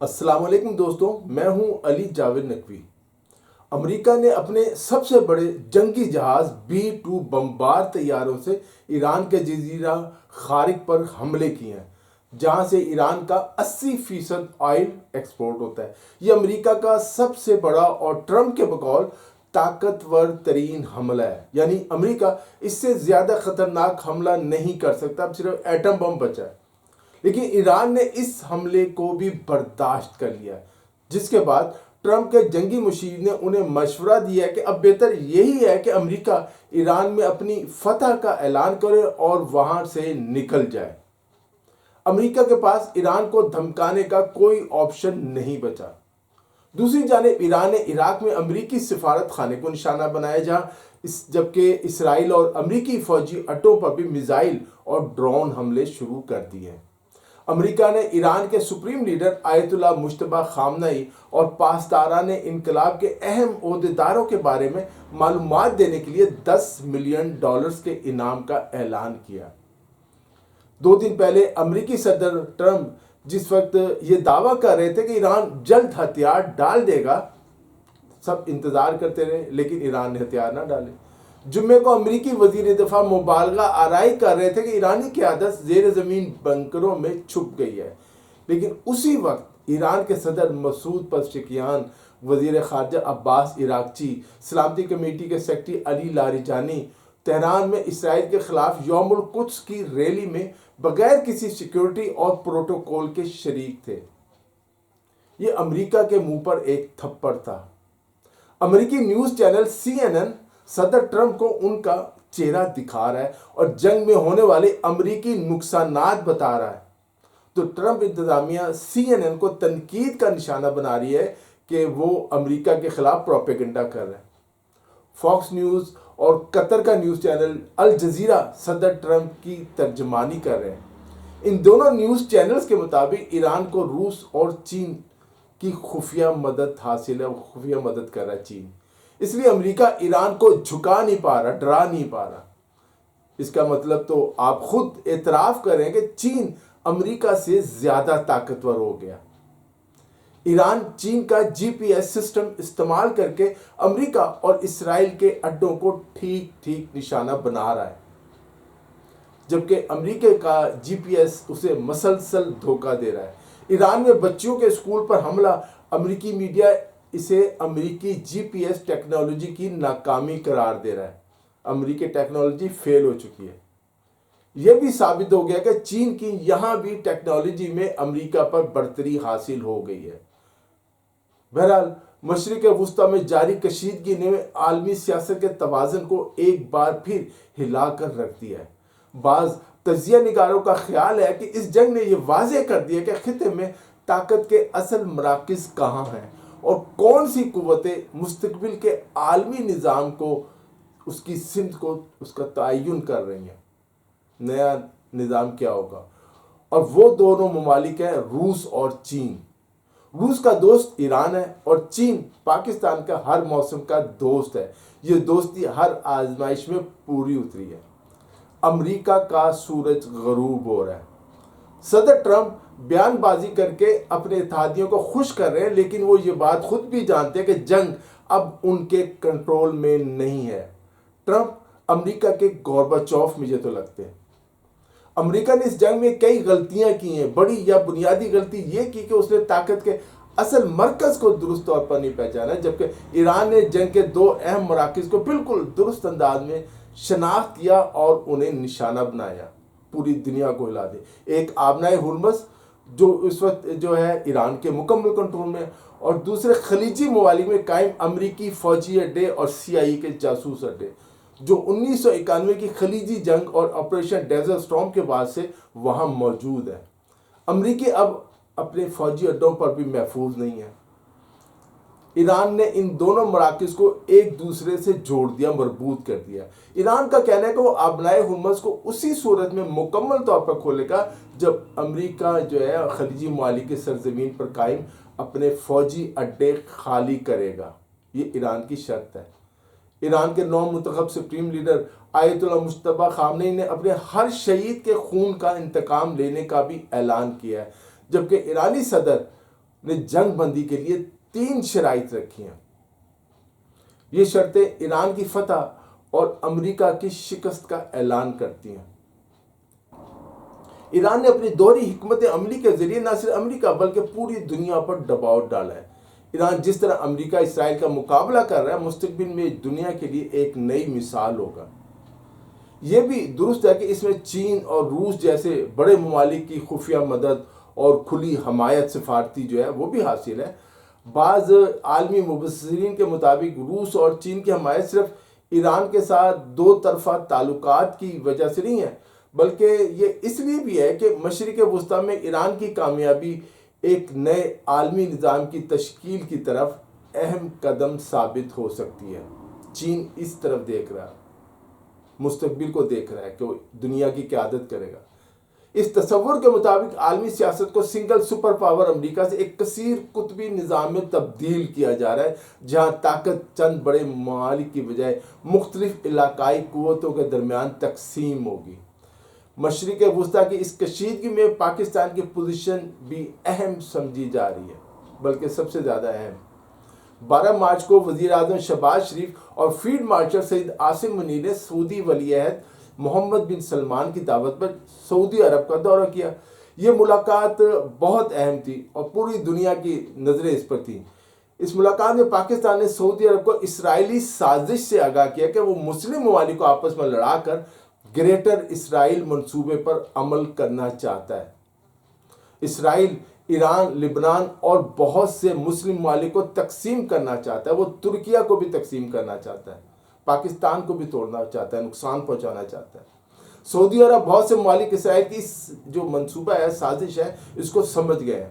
السلام علیکم دوستوں، میں ہوں علی جاوید نقوی۔ امریکہ نے اپنے سب سے بڑے جنگی جہاز B-2 بمبار طیاروں سے ایران کے جزیرہ خارق پر حملے کیے ہیں، جہاں سے ایران کا 80% آئل ایکسپورٹ ہوتا ہے۔ یہ امریکہ کا سب سے بڑا اور ٹرمپ کے بقول طاقتور ترین حملہ ہے، یعنی امریکہ اس سے زیادہ خطرناک حملہ نہیں کر سکتا، اب صرف ایٹم بم بچا ہے۔ لیکن ایران نے اس حملے کو بھی برداشت کر لیا، جس کے بعد ٹرمپ کے جنگی مشیر نے انہیں مشورہ دیا کہ اب بہتر یہی ہے کہ امریکہ ایران میں اپنی فتح کا اعلان کرے اور وہاں سے نکل جائے۔ امریکہ کے پاس ایران کو دھمکانے کا کوئی آپشن نہیں بچا۔ دوسری جانب ایران نے عراق میں امریکی سفارت خانے کو نشانہ بنایا، جبکہ اسرائیل اور امریکی فوجی اڈوں پر بھی میزائل اور ڈرون حملے شروع کر دیے ہیں۔ امریکہ نے ایران کے سپریم لیڈر آیت اللہ مجتبی خامنئی اور پاسداران انقلاب کے اہم عہدیداروں کے بارے میں معلومات دینے کے لیے $10 ملین کے انعام کا اعلان کیا۔ 2 دن پہلے امریکی صدر ٹرمپ جس وقت یہ دعویٰ کر رہے تھے کہ ایران جلد ہتھیار ڈال دے گا، سب انتظار کرتے رہے، لیکن ایران نے ہتھیار نہ ڈالے۔ جمعے کو امریکی وزیر دفاع مبالغہ آرائی کر رہے تھے کہ ایرانی قیادت زیر زمین بنکروں میں چھپ گئی ہے، لیکن اسی وقت ایران کے صدر مسعود پزشکیان، وزیر خارجہ عباس عراقچی، سلامتی کمیٹی کے سیکرٹری علی لاریجانی تہران میں اسرائیل کے خلاف یوم القدس کی ریلی میں بغیر کسی سیکیورٹی اور پروٹوکول کے شریک تھے۔ یہ امریکہ کے منہ پر ایک تھپڑ تھا۔ امریکی نیوز چینل CNN صدر ٹرمپ کو ان کا چہرہ دکھا رہا ہے اور جنگ میں ہونے والے امریکی نقصانات بتا رہا ہے، تو ٹرمپ انتظامیہ CNN کو تنقید کا نشانہ بنا رہی ہے کہ وہ امریکہ کے خلاف پروپیگنڈا کر رہے ہیں۔ فاکس نیوز اور قطر کا نیوز چینل الجزیرہ صدر ٹرمپ کی ترجمانی کر رہے ہیں۔ ان دونوں نیوز چینلز کے مطابق ایران کو روس اور چین کی خفیہ مدد حاصل ہے، خفیہ مدد کر رہا ہے چین، اس لیے امریکہ ایران کو جھکا نہیں پا رہا، ڈرا نہیں پا رہا۔ اس کا مطلب تو آپ خود اعتراف کریں کہ چین امریکہ سے زیادہ طاقتور ہو گیا۔ ایران چین کا GPS سسٹم استعمال کر کے امریکہ اور اسرائیل کے اڈوں کو ٹھیک ٹھیک نشانہ بنا رہا ہے، جبکہ امریکہ کا GPS اسے مسلسل دھوکہ دے رہا ہے۔ ایران میں بچیوں کے اسکول پر حملہ، امریکی میڈیا اسے امریکی GPS ٹیکنالوجی کی ناکامی قرار دے رہا ہے۔ امریکی ٹیکنالوجی فیل ہو چکی ہے۔ یہ بھی ثابت ہو گیا کہ چین کی یہاں بھی ٹیکنالوجی میں امریکہ پر برتری حاصل ہو گئی ہے۔ بہرحال مشرق وسطیٰ میں جاری کشیدگی نے عالمی سیاست کے توازن کو ایک بار پھر ہلا کر رکھ دیا ہے۔ بعض تجزیہ نگاروں کا خیال ہے کہ اس جنگ نے یہ واضح کر دیا کہ خطے میں طاقت کے اصل مراکز کہاں ہیں اور کون سی قوتیں مستقبل کے عالمی نظام کو، اس کی سمت کو، اس کا تعین کر رہی ہیں۔ نیا نظام کیا ہوگا؟ اور وہ دونوں ممالک ہیں روس اور چین۔ روس کا دوست ایران ہے اور چین پاکستان کا ہر موسم کا دوست ہے۔ یہ دوستی ہر آزمائش میں پوری اتری ہے۔ امریکہ کا سورج غروب ہو رہا ہے۔ صدر ٹرمپ بیان بازی کر کے اپنے اتحادیوں کو خوش کر رہے ہیں، لیکن وہ یہ بات خود بھی جانتے ہیں کہ جنگ اب ان کے کنٹرول میں نہیں ہے۔ ٹرمپ امریکہ کے گورباچوف مجھے تو لگتے ہیں۔ امریکہ نے اس جنگ میں کئی غلطیاں کی ہیں۔ بڑی یا بنیادی غلطی یہ کی کہ اس نے طاقت کے اصل مرکز کو درست طور پر نہیں پہچانا، جبکہ ایران نے جنگ کے 2 اہم مراکز کو بالکل درست انداز میں شناخت کیا اور انہیں نشانہ بنایا، پوری دنیا کو ہلا دے۔ ایک آبنائے ہرمز جو اس وقت جو ہے ایران کے مکمل کنٹرول میں، اور دوسرے خلیجی ممالک میں قائم امریکی فوجی اڈے اور CIA کے جاسوس اڈے، جو 1991 کی خلیجی جنگ اور آپریشن ڈیزرٹ اسٹارم کے بعد سے وہاں موجود ہے۔ امریکی اب اپنے فوجی اڈوں پر بھی محفوظ نہیں ہے۔ ایران نے ان دونوں مراکز کو ایک دوسرے سے جوڑ دیا، مربوط کر دیا۔ ایران کا کہنا ہے کہ وہ آبنائے ہرمز کو اسی صورت میں مکمل طور پر کھولے گا جب امریکہ جو ہے خلیجی ممالک کی سرزمین پر قائم اپنے فوجی اڈے خالی کرے گا۔ یہ ایران کی شرط ہے۔ ایران کے نو منتخب سپریم لیڈر آیت اللہ مجتبی خامنئی نے اپنے ہر شہید کے خون کا انتقام لینے کا بھی اعلان کیا ہے، جبکہ ایرانی صدر نے جنگ بندی کے لیے 3 شرائط رکھی ہیں۔ یہ شرطیں ایران کی فتح اور امریکہ کی شکست کا اعلان کرتی ہیں۔ ایران نے اپنی دوہری حکمت عملی کے ذریعے نہ صرف امریکہ بلکہ پوری دنیا پر دباؤ ڈالا ہے۔ ایران جس طرح امریکہ اسرائیل کا مقابلہ کر رہا ہے، مستقبل میں دنیا کے لیے ایک نئی مثال ہوگا۔ یہ بھی درست ہے کہ اس میں چین اور روس جیسے بڑے ممالک کی خفیہ مدد اور کھلی حمایت سفارتی جو ہے وہ بھی حاصل ہے۔ بعض عالمی مبصرین کے مطابق روس اور چین کی حمایت صرف ایران کے ساتھ 2 طرفہ تعلقات کی وجہ سے نہیں ہے، بلکہ یہ اس لیے بھی ہے کہ مشرق وسطیٰ میں ایران کی کامیابی ایک نئے عالمی نظام کی تشکیل کی طرف اہم قدم ثابت ہو سکتی ہے۔ چین اس طرف دیکھ رہا ہے، مستقبل کو دیکھ رہا ہے کہ وہ دنیا کی قیادت کرے گا۔ اس تصور کے مطابق عالمی سیاست کو سنگل سپر پاور امریکہ سے ایک کثیر قطبی نظام میں تبدیل کیا جا رہا ہے، جہاں طاقت چند بڑے ممالک کی بجائے مختلف علاقائی قوتوں کے درمیان تقسیم ہوگی۔ مشرق وسطیٰ کی اس کشیدگی میں پاکستان کی پوزیشن بھی اہم سمجھی جا رہی ہے، بلکہ سب سے زیادہ اہم۔ 12 مارچ کو وزیر اعظم شہباز شریف اور فیلڈ مارشل سید عاصم منیر نے سعودی ولی عہد محمد بن سلمان کی دعوت پر سعودی عرب کا دورہ کیا۔ یہ ملاقات بہت اہم تھی اور پوری دنیا کی نظریں اس پر تھیں۔ اس ملاقات میں پاکستان نے سعودی عرب کو اسرائیلی سازش سے آگاہ کیا کہ وہ مسلم ممالک کو آپس میں لڑا کر گریٹر اسرائیل منصوبے پر عمل کرنا چاہتا ہے۔ اسرائیل ایران، لبنان اور بہت سے مسلم ممالک کو تقسیم کرنا چاہتا ہے۔ وہ ترکیہ کو بھی تقسیم کرنا چاہتا ہے، پاکستان کو بھی توڑنا چاہتا ہے، نقصان پہنچانا چاہتا ہے۔ سعودی عرب بہت سے ممالک اسرائیل کی اس جو منصوبہ ہے، سازش ہے، اس کو سمجھ گئے ہیں۔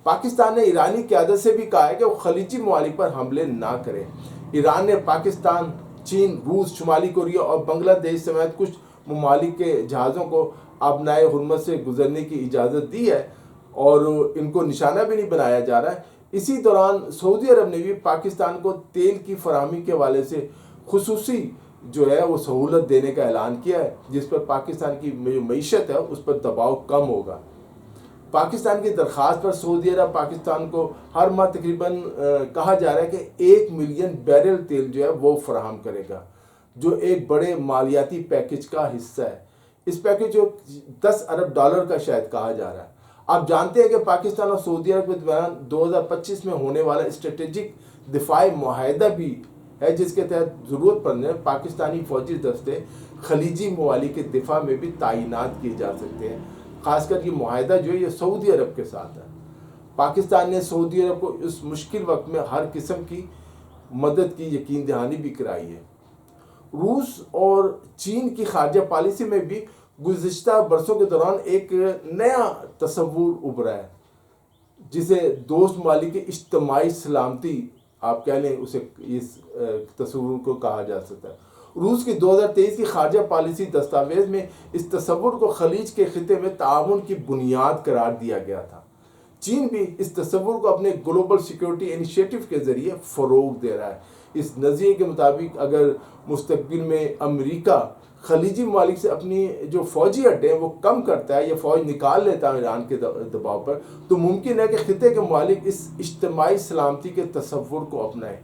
پاکستان نے ایرانی قیادت سے بھی کہا ہے کہ وہ خلیجی ممالک پر حملے نہ کرے۔ ایران نے پاکستان، چین، روس، شمالی کوریا اور بنگلہ دیش سمیت کچھ ممالک کے جہازوں کو آبنائے حرمت سے گزرنے کی اجازت دی ہے اور ان کو نشانہ بھی نہیں بنایا جا رہا ہے۔ اسی دوران سعودی عرب نے بھی پاکستان کو تیل کی فراہمی کے حوالے سے خصوصی جو ہے وہ سہولت دینے کا اعلان کیا ہے، جس پر پاکستان کی معیشت ہے اس پر دباؤ کم ہوگا۔ پاکستان کی درخواست پر سعودی عرب پاکستان کو ہر ماہ تقریباً کہا جا رہا ہے کہ 1 ملین بیرل تیل جو ہے وہ فراہم کرے گا، جو ایک بڑے مالیاتی پیکج کا حصہ ہے۔ اس پیکج کو $10 ارب کا شاید کہا جا رہا ہے۔ آپ جانتے ہیں کہ پاکستان اور سعودی عرب کے درمیان 2025 میں ہونے والا اسٹریٹجک دفاعی معاہدہ بھی ہے، جس کے تحت ضرورت پڑنے پاکستانی فوجی دستے خلیجی ممالک کے دفاع میں بھی تعینات کیے جا سکتے ہیں۔ خاص کر یہ معاہدہ جو ہے یہ سعودی عرب کے ساتھ ہے۔ پاکستان نے سعودی عرب کو اس مشکل وقت میں ہر قسم کی مدد کی یقین دہانی بھی کرائی ہے۔ روس اور چین کی خارجہ پالیسی میں بھی گزشتہ برسوں کے دوران ایک نیا تصور ابھرا ہے، جسے دوست ممالک کی اجتماعی سلامتی آپ کہہ لیں، اسے اس تصور کو کہا جا سکتا ہے۔ روس کی 2023 کی خارجہ پالیسی دستاویز میں اس تصور کو خلیج کے خطے میں تعاون کی بنیاد قرار دیا گیا تھا۔ چین بھی اس تصور کو اپنے گلوبل سیکیورٹی انیشیٹو کے ذریعے فروغ دے رہا ہے۔ اس نظریے کے مطابق اگر مستقبل میں امریکہ خلیجی ممالک سے اپنی جو فوجی اڈے ہیں وہ کم کرتا ہے یا فوج نکال لیتا ہے ایران کے دباؤ پر، تو ممکن ہے کہ خطے کے ممالک اس اجتماعی سلامتی کے تصور کو اپنائیں۔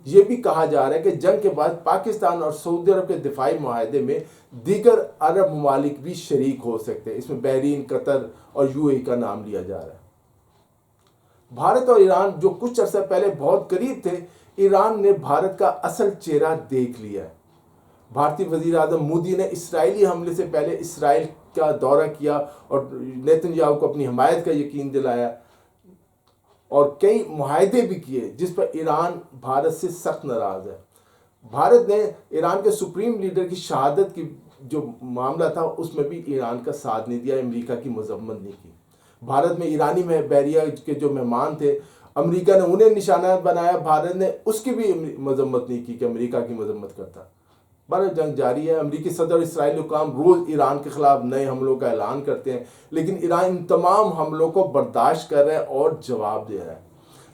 یہ بھی کہا جا رہا ہے کہ جنگ کے بعد پاکستان اور سعودی عرب کے دفاعی معاہدے میں دیگر عرب ممالک بھی شریک ہو سکتے ہیں۔ اس میں بحرین، قطر اور UAE کا نام لیا جا رہا ہے۔ بھارت اور ایران جو کچھ عرصہ پہلے بہت قریب تھے، ایران نے بھارت کا اصل چہرہ دیکھ لیا ہے۔ بھارتی وزیر اعظم مودی نے اسرائیلی حملے سے پہلے اسرائیل کا دورہ کیا اور نیتن یاہو کو اپنی حمایت کا یقین دلایا اور کئی معاہدے بھی کیے، جس پر ایران بھارت سے سخت ناراض ہے۔ بھارت نے ایران کے سپریم لیڈر کی شہادت کی جو معاملہ تھا اس میں بھی ایران کا ساتھ نہیں دیا، امریکہ کی مذمت نہیں کی۔ بھارت میں ایرانی بحریہ کے جو مہمان تھے، امریکہ نے انہیں نشانہ بنایا، بھارت نے اس کی بھی مذمت نہیں کی کہ امریکہ کی مذمت کرتا۔ بہرحال جنگ جاری ہے۔ امریکی صدر اور اسرائیلی حکام روز ایران کے خلاف نئے حملوں کا اعلان کرتے ہیں، لیکن ایران ان تمام حملوں کو برداشت کر رہا ہے اور جواب دے رہا ہے۔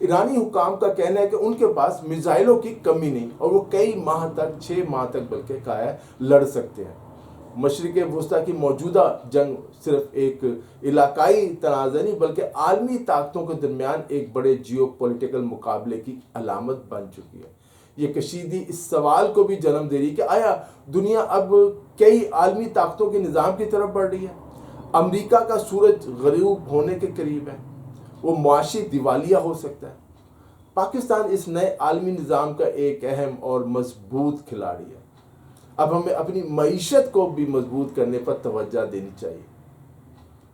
ایرانی حکام کا کہنا ہے کہ ان کے پاس میزائلوں کی کمی نہیں اور وہ کئی ماہ تک، 6 ماہ تک بلکہ کہا ہے، لڑ سکتے ہیں۔ مشرق وسطیٰ کی موجودہ جنگ صرف ایک علاقائی تنازع نہیں بلکہ عالمی طاقتوں کے درمیان ایک بڑے جیو پولیٹیکل مقابلے کی علامت بن چکی ہے۔ یہ کشیدگی اس سوال کو بھی جنم دے رہی کہ آیا دنیا اب کئی عالمی طاقتوں کے نظام کی طرف بڑھ رہی ہے؟ امریکہ کا سورج غروب ہونے کے قریب ہے، وہ معاشی دیوالیہ ہو سکتا ہے۔ پاکستان اس نئے عالمی نظام کا ایک اہم اور مضبوط کھلاڑی ہے۔ اب ہمیں اپنی معیشت کو بھی مضبوط کرنے پر توجہ دینی چاہیے۔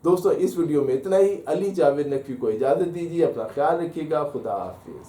دوستو اس ویڈیو میں اتنا ہی۔ علی جاوید نقوی کو اجازت دیجیے، اپنا خیال رکھیے گا، خدا حافظ۔